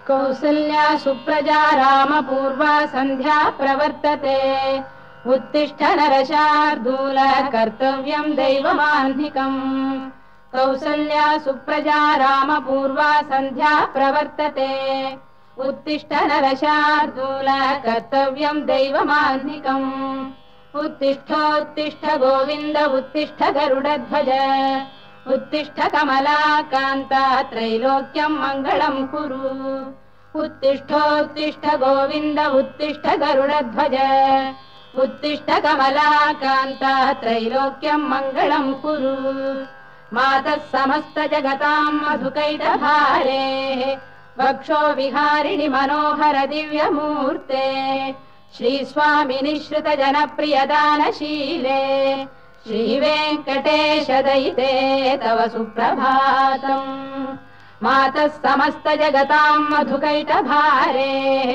कौसल्या सुप्रजा रामपूर्वा सन्ध्या प्रवर्तते उत्तिष्ठ नरशार्दूल कर्तव्यं दैवमाह्निकम् कौसल्या सुप्रजा रामपूर्वा सन्ध्या प्रवर्तते उत्तिष्ठ नरशार्दूल कर्तव्यं दैवमाह्निकम् उत्तिष्ठोत्तिष्ठ गोविन्द उत्तिष्ठ गरुडध्वज उत्तिष्ठ कमलाकान्ता त्रैलोक्यं मङ्गलं कुरु उत्तिष्ठोत्तिष्ठ गोविन्द उत्तिष्ठ गरुडध्वज उत्तिष्ठ कमलाकान्ता त्रैलोक्यं मङ्गलं कुरु मातः समस्त जगतां मधुकैटभारेः वक्षो विहारिणि मनोहर दिव्यमूर्ते श्रीस्वामिनि श्रुत जनप्रियदानशीले श्रीवेङ्कटेश दयिते तव सुप्रभातम् मातः समस्त जगतां मधुकैटभारेः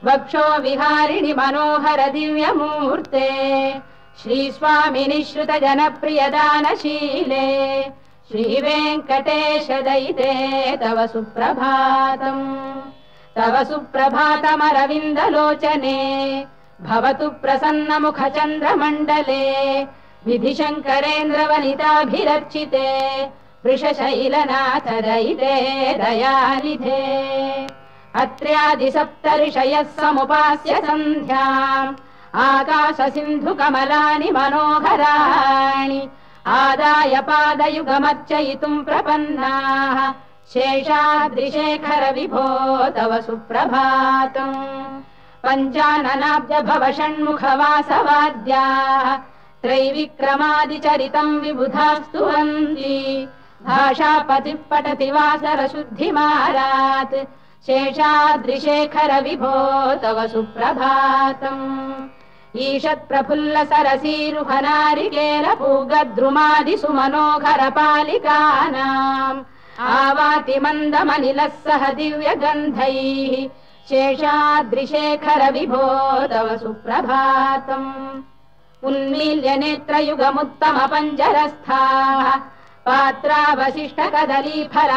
वक्षो विहारिणि मनोहर दिव्यमूर्ते श्रीस्वामिनि श्रुत जनप्रियदानशीले श्रीवेङ्कटेश दयिते तव सुप्रभातम् तव सुप्रभातमरविन्दलोचने भवतु प्रसन्नमुखचन्द्रमण्डले विधिशङ्करेन्द्रवनिताभिरर्चिते वृषशैलनाथ दयिते दयानिधे अत्र्यादिसप्तऋषयः समुपास्य सन्ध्याम् आकाशसिन्धुकमलानि मनोहराणि आदाय पादयुगमर्चयितुम् प्रपन्नाः शेषाद्रिशेखर विभो तव सुप्रभातम् पञ्चाननाब्ज भव षण्मुखवासवाद्याः त्रैविक्रमादिचरितम् विबुधास्तुवन्ति भाषापतिः पठति वासरशुद्धिमारात् शेषाद्रिशेखर विभो तव सुप्रभातम् ईषत्प्रफुल्ल सरसीरुहनारिकेलपूगद्रुमादिसुमनोहर पालिकानाम् आवाति मन्दमनिलः सह दिव्यगन्धैः शेषाद्रिशेखर विभो तव सुप्रभातम् उन्मील्य नेत्रयुगमुत्तम पञ्जरस्थाः पात्रावशिष्ट कदलीफलपायसानि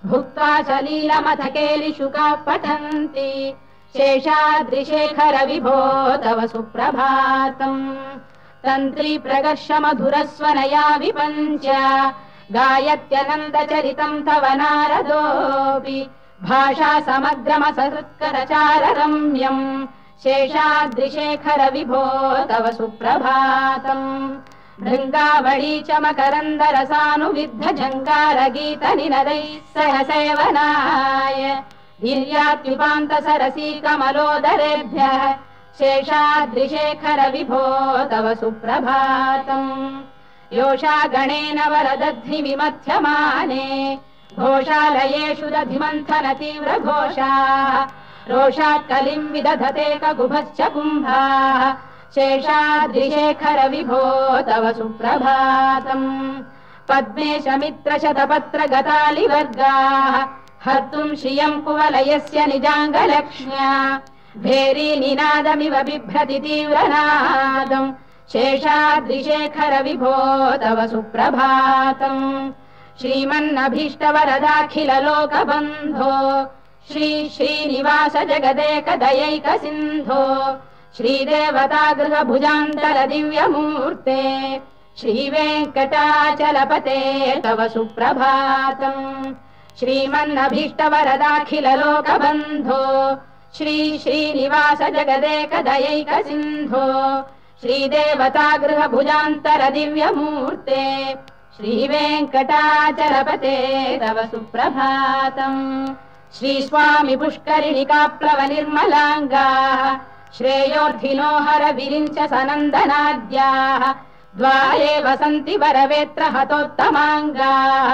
भुक्त्वा सलीलमथ केलिशुकाः पठन्ति शेषाद्रिशेखर विभो तव सुप्रभातम् तन्त्री प्रकर्ष मधुरस्वनया विपञ्च गायत्यनन्दचरितम् तव नारदोऽपि भाषा समग्रमसहृत्करचाररम्यम् शेषाद्रिशेखर विभो तव सुप्रभातम् भृङ्गावळी च मकरन्दरसानुविद्ध झङ्कारगीतनिनदैः सह सेवनाय वीर्यात्युपान्त सरसी कमलोदरेभ्यः शेषाद्रिशेखर विभो तव सुप्रभातम् योषा गणेन वरदध्नि विमथ्यमाने घोषालयेषु दधिमन्थन तीव्र घोषाः रोषात् कलिम् विदधते ककुभश्च कुम्भाः शेषाद्रिशेखर विभो तव सुप्रभातम् पद्मेश मित्र शतपत्र गतालिवर्गाः हर्तुम् श्रियम् कुवलयस्य निजाङ्गलक्ष्म्या भेरी निनादमिव बिभ्रति तीव्रनादम् शेषाद्रिशेखर विभो तव सुप्रभातम् श्रीमन्नभीष्टवरदाखिल लोकबन्धो श्री श्रीनिवास जगदेक दयैक सिन्धो श्रीदेवतागृह भुजान्तर दिव्यमूर्ते श्रीवेङ्कटाचलपते तव सुप्रभातम् श्रीमन्नभीष्टवरदाखिल लोकबन्धो श्री श्रीनिवास जगदेक दयैक सिन्धो श्रीदेवतागृह भुजान्तर दिव्यमूर्ते श्रीवेङ्कटाचलपते तव सुप्रभातम् श्रीस्वामि पुष्करिणिकाप्लव निर्मलाङ्गाः श्रेयोर्धिनो हर विरिञ्च सनन्दनाद्याः द्वारे वसन्ति वरवेत्र हतोत्तमाङ्गाः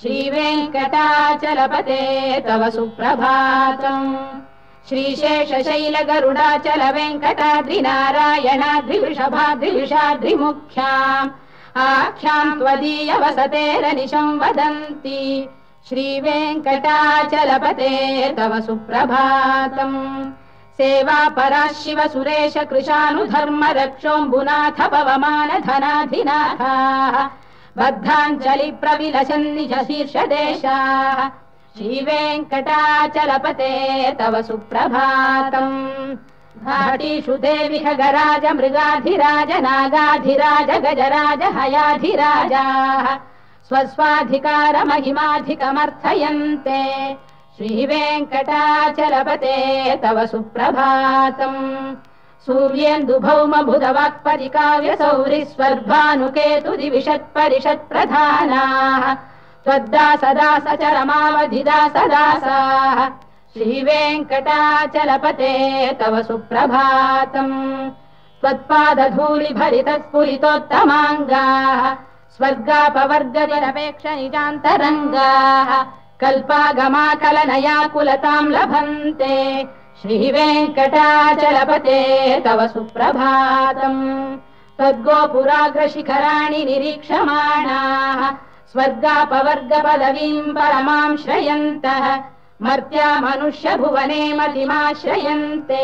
श्रीवेङ्कटाचलपते तव सुप्रभातम् श्रीशेषशैल गरुडाचल वेङ्कटाद्रिनारायणाद्रिवृषभाद्रिविषाद्रिमुख्याम् आख्याम् त्वदीय वसतेरनिशं वदन्ति श्रीवेङ्कटाचलपते तव सुप्रभातम् सेवा परा शिव सुरेश कृशानुधर्म रक्षोऽम्बुनाथ पवमान धनाधिनाथाः बद्धाञ्जलि प्रविलसन् निज शीर्षदेशाः श्रीवेङ्कटाचलपते तव सुप्रभातम् घाटीषु देवि खगराज मृगाधिराज नागाधिराज गजराज हयाधिराजाः स्वस्वाधिकारमहिमाधिकमर्थयन्ते श्रीवेङ्कटाचलपते तव सुप्रभातम् सूर्येन्दुभौम बुधवाक्परिकाव्यसौरिस्वर्भानुकेतुदिविषत्परिषत्प्रधानाः त्वद्दासदासचरमावधिदासदासाः श्रीवेङ्कटाचलपते तव सुप्रभातम् त्वत्पादधूलिभरितस्फुलितोत्तमाङ्गाः स्वर्गापवर्गनिरपेक्ष निजान्तरङ्गाः कल्पागमाकलनयाकुलताम् लभन्ते श्रीवेङ्कटाचलपते तव सुप्रभातम् त्वद्गोपुराग्रशिखराणि निरीक्षमाणाः स्वर्गापवर्गपदवीम् परमाम् श्रयन्तः मर्त्या मनुष्यभुवने मतिमाश्रयन्ते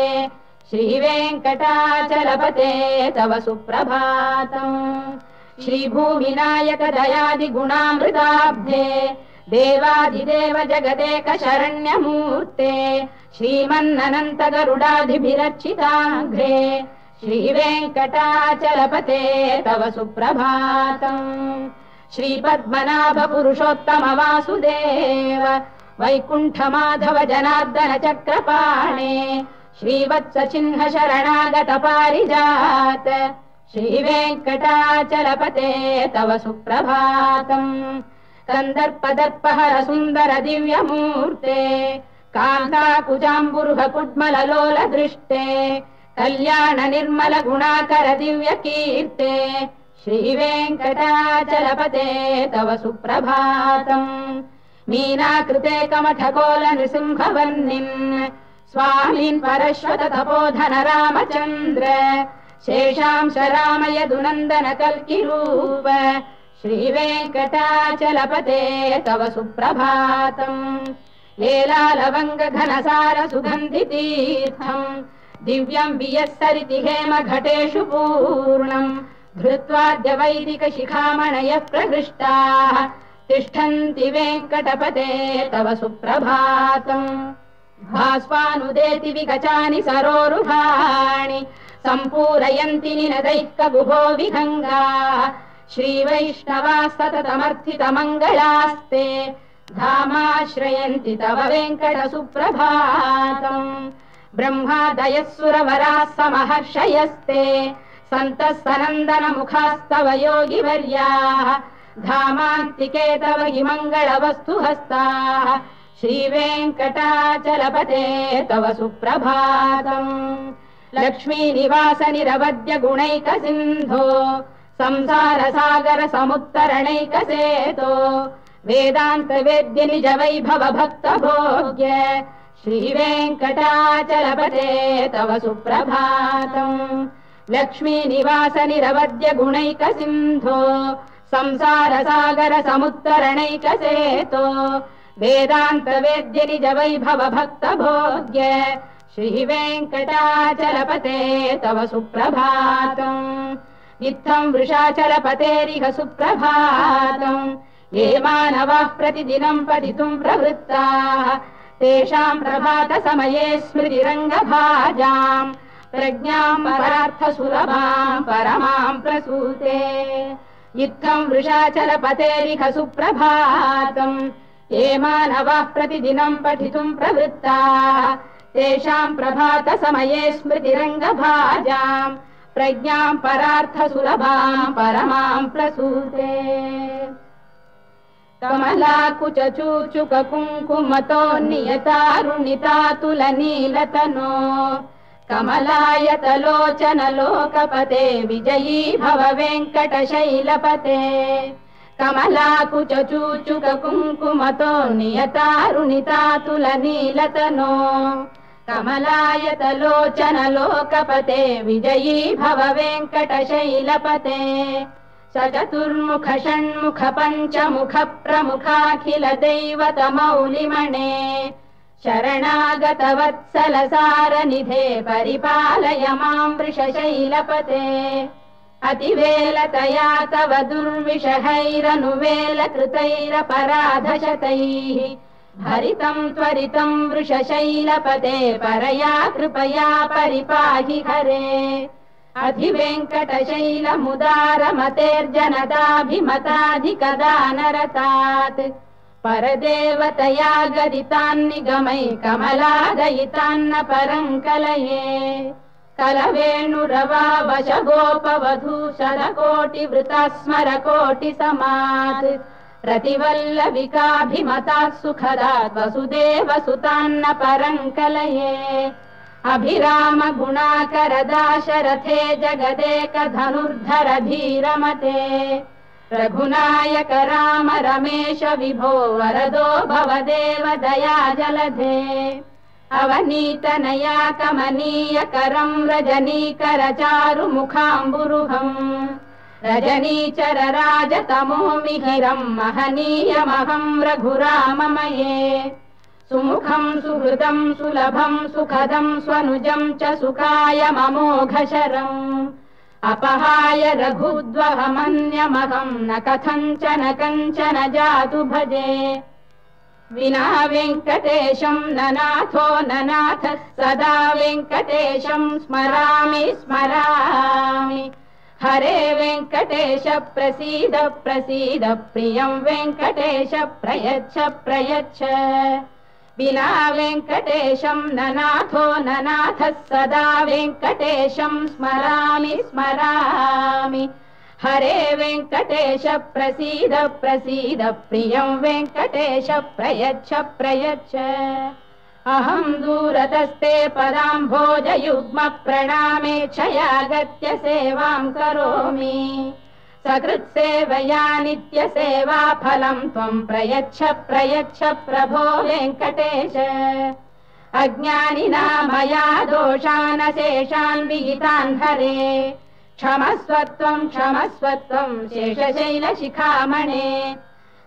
श्रीवेङ्कटाचलपते तव सुप्रभातम् श्रीभूविनायक दयादिगुणामृताब्धे देवादिदेव जगदेक शरण्यमूर्ते श्रीमन्ननन्त गरुडाधिभिरर्चिताङ्घ्रे श्रीवेङ्कटाचलपते तव सुप्रभातम् श्रीपद्मनाभ पुरुषोत्तम वासुदेव वैकुण्ठ माधव जनार्दन चक्रपाणे श्रीवत्स चिह्न शरणागत पारिजात श्रीवेङ्कटाचलपते तव सुप्रभातम् कन्दर्पदर्पहर सुन्दर दिव्यमूर्ते कान्ताकुजाम्बुरुह कुड्मललोल दृष्टे कल्याण निर्मल गुणाकर दिव्यकीर्ते श्रीवेङ्कटाचलपते तव सुप्रभातम् मीनाकृते कमठकोल नृसिंहवर्णिन् स्वामीन् परश्वत तपोधन रामचन्द्र शेषांश राम यदुनन्दन कल्किरूप श्रीवेङ्कटाचलपते तव सुप्रभातम् लीलालवङ्ग घनसार सुगन्धितीर्थम् दिव्यम् वियस्सरिति हेम घटेषु पूर्णम् धृत्वाद्य वैदिक शिखामणयः प्रहृष्टाः तिष्ठन्ति वेङ्कटपते तव सुप्रभातम् भास्वानुदेति विगचानि सरोरुहाणि सम्पूरयन्ति निनदैः कगुभो विहङ्गाः श्रीवैष्णवाः सततमर्थितमङ्गलास्ते धामाश्रयन्ति तव वेङ्कट सुप्रभातम् ब्रह्मादयः सुरवराः समहर्षयस्ते सन्तः सनन्दन मुखास्तव योगिवर्याः धामान्तिके तव हि मङ्गलवस्तु हस्ताः श्रीवेङ्कटाचलपते तव सुप्रभातम् लक्ष्मीनिवास निरवद्य गुणैक सिन्धो संसार सागर समुत्तरणैक सेतो वेदान्त वेद्य निज वैभव भक्त भोग्य श्रीवेङ्कटाचलपते तव सुप्रभातम् लक्ष्मीनिवास निरवद्य गुणैक सिन्धो संसार सागर समुत्तरणैक सेतो वेदान्त वेद्य निज वैभव भक्त भोग्य श्रीवेङ्कटाचलपते तव सुप्रभातम् इत्थम् वृषाचलपतेरिह सुप्रभातम् ये मानवाः प्रतिदिनम् पठितुम् प्रवृत्ताः तेषाम् प्रभात समये स्मृतिरङ्गभाजाम् प्रज्ञाम् परार्थसुलभाम् परमाम् प्रसूते इत्थम् वृषाचलपतेरिह सुप्रभातम् ये मानवाः प्रतिदिनम् पठितुम् प्रवृत्ताः तेषाम् प्रभात समये स्मृतिरङ्गभाजाम् प्रज्ञाम् परार्थसुलभाम् परमाम् प्रसूते कमलाकुचूचुक कुङ्कुमतो नियतारुणितातुलनीलतनो कमलायतलोचन लोकपते विजयी भव वेङ्कटशैलपते कमलाकुचूचुक कुङ्कुमतो नियतारुणितातुलनीलतनो कमलायतलोचन लोकपते विजयी भव वेङ्कटशैलपते सचतुर्मुख षण्मुख पञ्चमुख प्रमुखाखिल दैवतमौलिमणे शरणागत वत्सल सारनिधे परिपालय माम् वृषशैलपते अतिवेलतया तव दुर्विषहैरनुवेल कृतैरपराधशतैः भरितं त्वरितं वृषशैलपते परया कृपया परिपाहि हरे अधिवेङ्कटशैलमुदारमतेर्जनताभिमताधिकदानरतात् परदेवतया गदितान्निगमै कमलादयितान्न परङ्कलये कलवेणुरवावशगोपवधूशरकोटिवृता स्मरकोटिसमात् रतिवल्लविकाभिमतात् सुखदात् वसुदेवसुतान्न परङ्कलये अभिराम गुणाकरदाशरथे जगदेकधनुर्धर धीरमते रघुनायक राम रमेश विभो वरदो भवदेव दया जलधे अवनीतनया कमनीयकरं रजनीकर चारुमुखाम्बुरुहम् रजनीचर राजतमो मिहिरं महनीयमहं रघुराममये सुमुखं सुहृदं सुलभं सुखदं स्वनुजं च सुखायममोघशरम् अपहाय रघुद्वहमन्यमहं न कथञ्चन कञ्चन जातु भजे विना वेङ्कटेशं ननाथो ननाथ सदा वेङ्कटेशं स्मरामि स्मरामि हरे वेङ्कटेश प्रसीद प्रसीद प्रियं वेङ्कटेश प्रयच्छ प्रयच्छ विना वेङ्कटेशं ननाथो ननाथ सदा वेङ्कटेशं स्मरामि स्मरामि हरे वेङ्कटेश प्रसीद प्रसीद प्रियं वेङ्कटेश प्रयच्छ प्रयच्छ अहं दूरतस्ते पदाम्भोजयुग्म प्रणामेच्छयागत्य सेवां करोमि सकृत्सेवया नित्यसेवा फलं त्वं प्रयच्छ प्रयच्छ प्रभो वेङ्कटेश अज्ञानिना मया दोषानशेषान् विहितान् हरे क्षमस्वत्वं क्षमस्वत्वं शेषशैलशिखामणे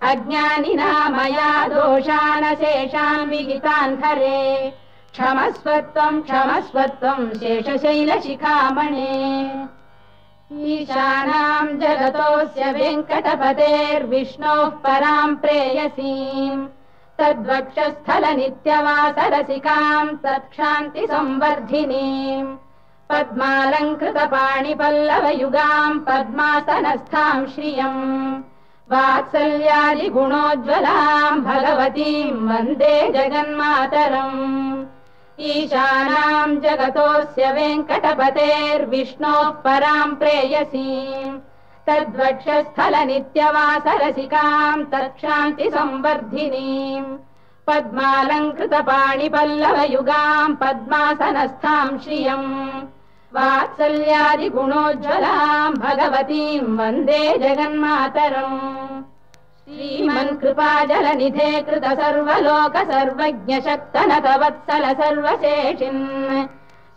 अज्ञानिना मया दोषानशेषान् विहितान् हरे क्षमस्वत्वं क्षमस्वत्वं शेषशैलशिखामणे ईशानां जगतोऽस्य वेङ्कटपतेर्विष्णोः परां प्रेयसीं तद्वक्षस्थलनित्यवासरसिकां तत्क्षान्तिसंवर्धिनीं पद्मालङ्कृतपाणिपल्लवयुगां पद्मासनस्थां श्रियं वात्सल्यादिगुणोज्ज्वलां भगवतीं वन्दे जगन्मातरम् ईशानां जगतोऽस्य वेङ्कटपतेर्विष्णोः परां प्रेयसीं तद्वक्षस्थलनित्यवासरसिकां तत्क्षान्तिसंवर्धिनीं पद्मालङ्कृतपाणिपल्लवयुगां पद्मासनस्थां श्रियं वात्सल्यादिगुणोज्ज्वलां भगवतीं वन्दे जगन्मातरम् श्रीमन्कृपाजलनिधे कृत सर्वलोक सर्वज्ञ शक्तनत वत्सल सर्वशेषिन्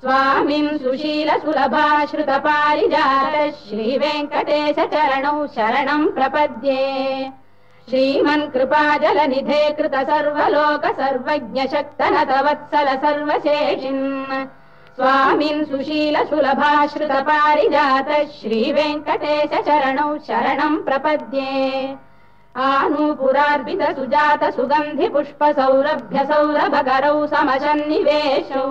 स्वामिन् सुशील सुलभाश्रित पारिजात श्रीवेङ्कटेश चरणौ शरणं प्रपद्ये श्रीमन्कृपाजलनिधे कृत सर्वलोक सर्वज्ञ शक्तनत वत्सल सर्वशेषिन् स्वामिन् सुशील सुलभाश्रित पारिजात श्रीवेङ्कटेश चरणौ शरणं प्रपद्ये आनूपुरार्पित सुजात सुगन्धि पुष्प सौरभ्य सौरभकरौ समशन्निवेशौ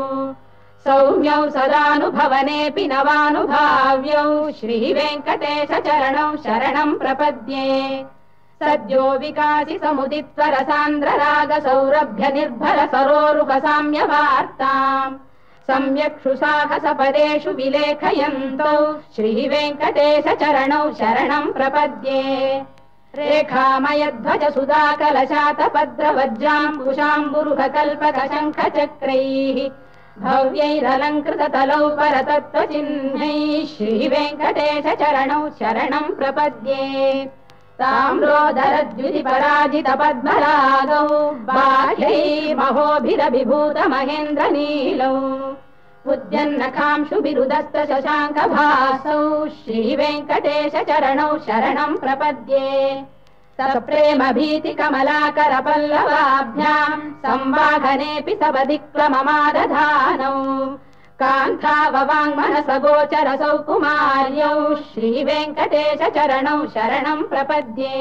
सौम्यौ सदानुभवनेऽपि नवानुभाव्यौ श्रीवेङ्कटेश चरणौ शरणं प्रपद्ये सद्यो विकासि समुदित्व रसान्द्र राग सौरभ्य निर्भर सरोरुह साम्यवार्ताम् सम्यक् सुसाहसपदेषु विलेखयन्तौ श्रीवेङ्कटेश चरणौ शरणं प्रपद्ये रेखामयध्वज सुधाकलशातपद्रवज्राम्बुशाम्बुरुहकल्पकशङ्खचक्रैः भव्यैरलङ्कृततलौ परतत्त्वचिह्नैः श्रीवेङ्कटेश चरणौ शरणं प्रपद्ये ताम्रोदरद्युतिपराजितपद्मरागौ बाह्यैर्महोभिरभिभूतमहेन्द्रनीलौ उद्यन्नखांशुभिरुदस्त शशाङ्कभासौ श्रीवेङ्कटेश चरणौ शरणं प्रपद्ये सप्रेम भीति कमलाकर पल्लवाभ्यां संवाहनेऽपि सपदिक्लममादधानौ कान्ताववाङ्मनस गोचर सौकुमार्यौ श्रीवेङ्कटेश चरणौ शरणं प्रपद्ये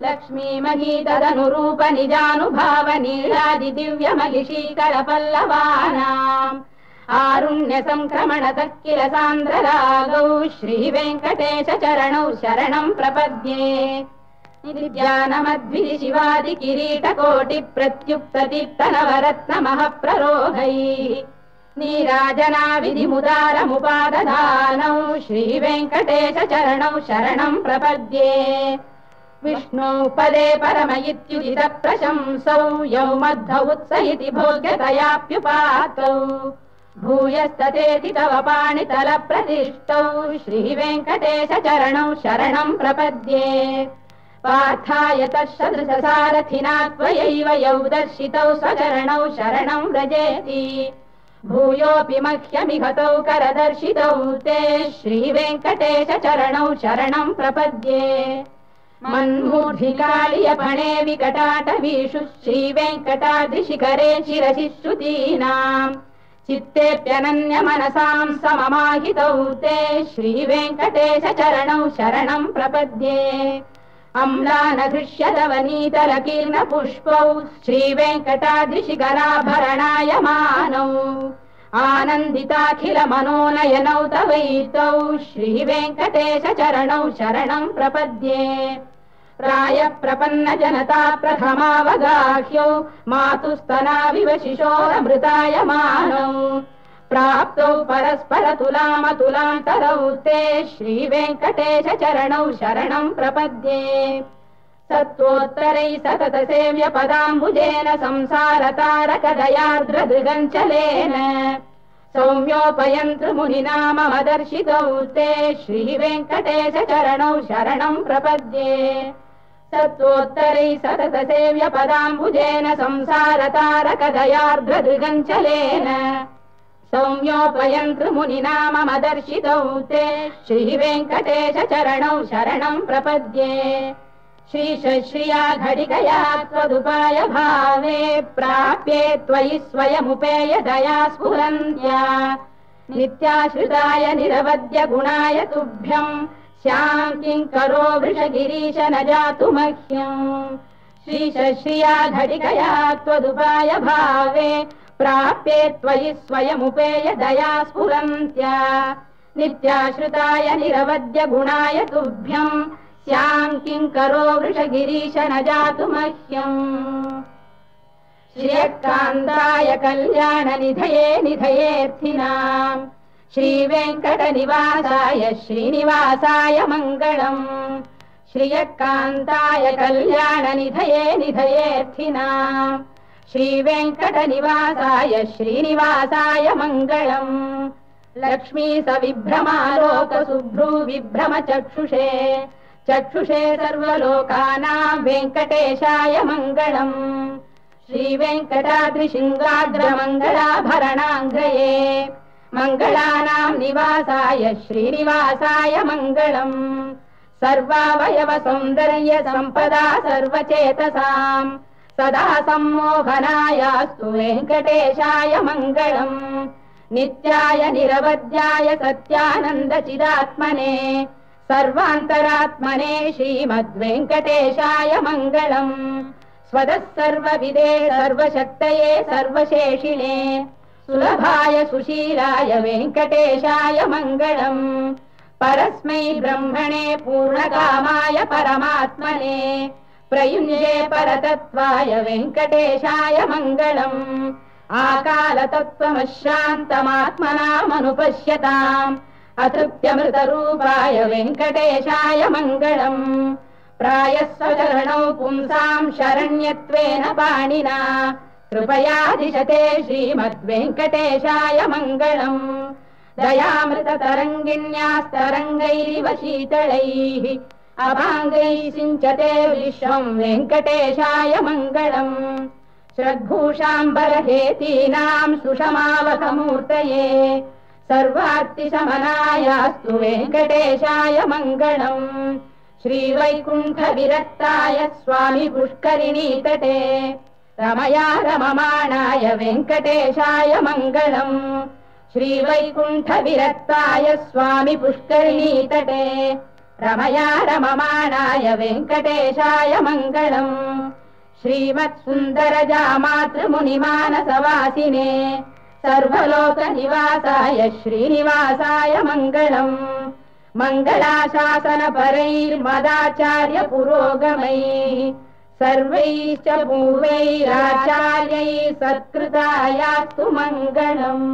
लक्ष्मीमही तदनुरूप निजानुभाव नीलादि दिव्य महिषीकर पल्लवानाम् आरुण्य संक्रमणतः किल सान्द्र रागौ श्री वेङ्कटेश चरणौ शरणं प्रपद्ये नित्यानमद्भि शिवादि किरीटकोटि प्रत्युक्त दीप्त नवरत्न महप्ररोहैः नीराजना विधिमुदारमुपादधानौ श्री वेङ्कटेश चरणौ शरणं प्रपद्ये विष्णौ पदे परम इत्युदित प्रशंसौ यौ मध्व उत्स इति भोग्यतयाप्युपातौ भूयस्ततेति तव पाणितल प्रतिष्ठौ श्री वेङ्कटेश चरणौ शरणं प्रपद्ये पार्थाय तत्सदृश सारथिना त्वयैव यौ दर्शितौ स्वचरणौ शरणं व्रजेति भूयोऽपि मह्यमिहतौ करदर्शितौ ते श्री वेङ्कटेश चरणौ शरणं प्रपद्ये मन्मूर्धिकालियपणे विकटाटवीषु श्री वेङ्कटाद्रिशिखरे शिरसि श्रुतीनाम् चित्तेऽप्यनन्य मनसां सममाहितौ ते श्री वेङ्कटेश चरणौ शरणं प्रपद्ये अम्लानधृष्यदवनीतलकीर्ण पुष्पौ श्री वेङ्कटाद्रिशिखराभरणायमानौ आनन्दिताखिल मनोनयनौ तवैतौ श्री वेङ्कटेश चरणौ शरणं प्रपद्ये प्रायः प्रपन्न जनता प्रथमावगाह्यौ मातुस्तनाविव शिशोरमृतायमानौ प्राप्तौ परस्पर तुलामतुलान्तरौ ते श्री वेङ्कटेश चरणौ शरणं प्रपद्ये सत्त्वोत्तरैः सतत सेव्य पदाम्बुजेन संसारतारकदयार्द्रदृगञ्चलेन सौम्योपयन्तृमुनिना मम दर्शितौ ते श्री वेङ्कटेश चरणौ शरणं प्रपद्ये सत्त्वोत्तरैः सतत सेव्य पदाम्बुजेन संसारतारकदयार्द्रदृगञ्चलेन सौम्योपयन्तृमुनिना मम दर्शितौ ते श्री वेङ्कटेश चरणौ शरणं प्रपद्ये श्रीशश्रिया घटिकया त्वदुपाय भावे प्राप्ये त्वयि स्वयमुपेय दया स्फुरन्त्या नित्याश्रिताय निरवद्य गुणाय तुभ्यं श्यां किङ्करो वृषगिरीश न जातु मह्यम् श्रीशश्रिया घटिकया त्वदुपाय भावे प्राप्ये त्वयि स्वयमुपेय दया स्फुरन्त्या नित्याश्रिताय निरवद्य गुणाय तुभ्यं श्यां किङ्करो वृषगिरीश न जातु मह्यम् श्रियकान्ताय कल्याणनिधये निधयेऽर्थिनाम् श्रीवेङ्कटनिवासाय श्रीनिवासाय मङ्गलम् श्रियकान्ताय कल्याणनिधये निधयेऽर्थिनाम् श्रीवेङ्कटनिवासाय श्रीनिवासाय मङ्गलम् लक्ष्मी सविभ्रमालोक शुभ्रू विभ्रम चक्षुषे चक्षुषे सर्वलोकानां वेङ्कटेशाय मङ्गलम् श्रीवेङ्कटाद्रिशृङ्गाग्रमङ्गलाभरणाङ्गये मङ्गलानां निवासाय श्रीनिवासाय मङ्गलम् सर्वावयव सौन्दर्य सम्पदा सर्वचेतसां सदा सम्मोहनायास्तु वेङ्कटेशाय मङ्गलम् नित्याय निरवध्याय सत्यानन्द चिदात्मने सर्वान्तरात्मने श्रीमद्वेङ्कटेशाय मङ्गलम् स्वतः सर्वविदे सर्वशक्तये सर्वशेषिणे सुलभाय सुशीलाय वेङ्कटेशाय मङ्गलम् परस्मै ब्रह्मणे पूर्णकामाय परमात्मने प्रयुञ्जे परतत्त्वाय वेङ्कटेशाय मङ्गलम् आकालतत्त्वमशान्तमात्मनामनुपश्यताम् अतृप्त्यमृतरूपाय वेङ्कटेशाय मङ्गलम् प्रायस्वचरणौ पुंसां शरण्यत्वेन पाणिना कृपयादिशते श्रीमद्वेङ्कटेशाय मङ्गलम् दयामृततरङ्गिण्यास्तरङ्गैरिव शीतलैः अभाङ्गैः सिञ्चते विश्वं वेङ्कटेशाय मङ्गलम् श्रद्भूषाम्बरहेतीनां सुषमावकमूर्तये सर्वार्तिशमनायास्तु वेङ्कटेशाय मङ्गलम् श्रीवैकुण्ठविरक्ताय स्वामी पुष्करिणीतटे रमया रममाणाय वेङ्कटेशाय मङ्गलम् श्रीवैकुण्ठविरक्ताय स्वामी पुष्करिणीतटे रमया रममाणाय वेङ्कटेशाय मङ्गलम् श्रीमत्सुन्दरजामातृमुनिमानसवासिने सर्वलोकनिवासाय श्रीनिवासाय मङ्गलम् मङ्गलाशासनपरैर्मदाचार्य पुरोगमैः सर्वैश्च पूर्वैराचार्यैः सत्कृतायास्तु मङ्गलम्।